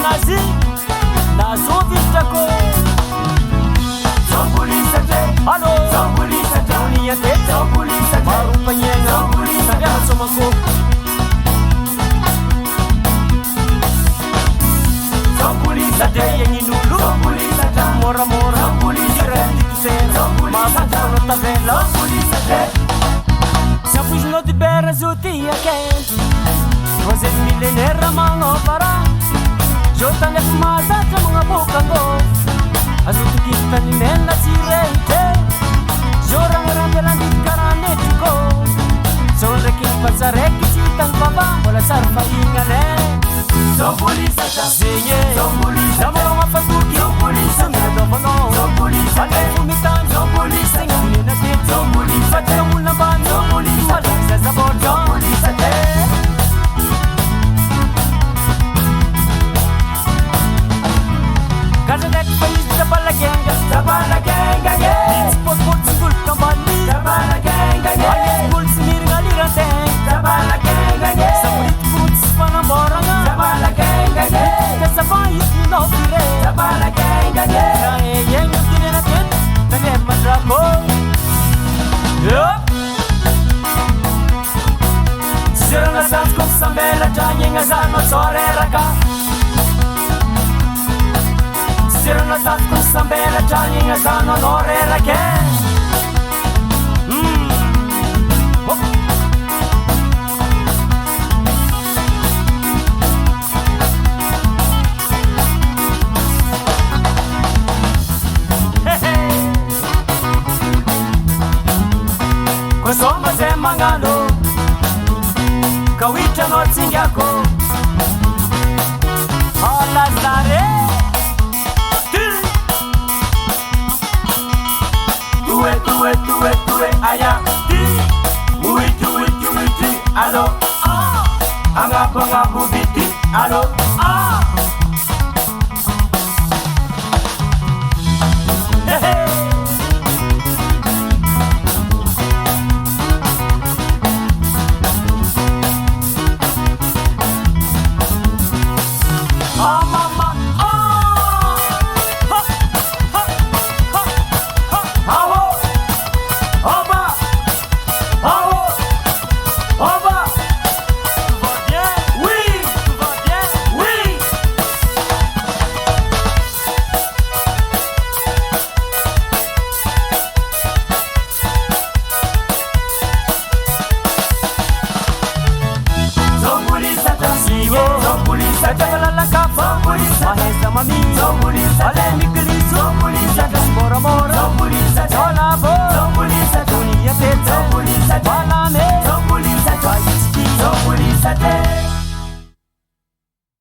nazy nazovitrako zambolisatra allo zambolisatra uniate zambolisatra marompagniagna zambolisatra somako zambolisatra yagnin'olo zambolisatra moramora zambolisatra dikisera mafatano tavela zambolisatra Sapuisno di bera zutia che Cose millenera mango para Jota ne fumata tra mga bukango Azutu kita ni mena sirente Jora ngarande lang di karane tiko Sonra king patsareki sitang baba Wala sarfa ingane Zambulisata Zinye Zambulisata Zamoro mafatuki Zambulisata Zamiro dofono Zambulisata Alay fumitan Zambulisata Ngini na tit Zambulisata Fatira muna ban Zambulisata Alay sa sabor Zambulisata Kazadek pais Zabala genga Zabala genga yeah Spot spot singul kambali Zabala genga yeah Alay singul sinir ngalirate Zabala genga yeah Samulit kuts panamboranga Zabala genga yeah Kasabay no pire Zabala genga yeah Nae yang kire na ken Nage madrako Yup Sira na sans kong sambela Janye nga zano sore raka Sira na sans kong sambela Janye nga zano nore rake Soma ze mangano Kawita no tsingyako Lazard Tuwe aya Uiti allo Angapo biti allo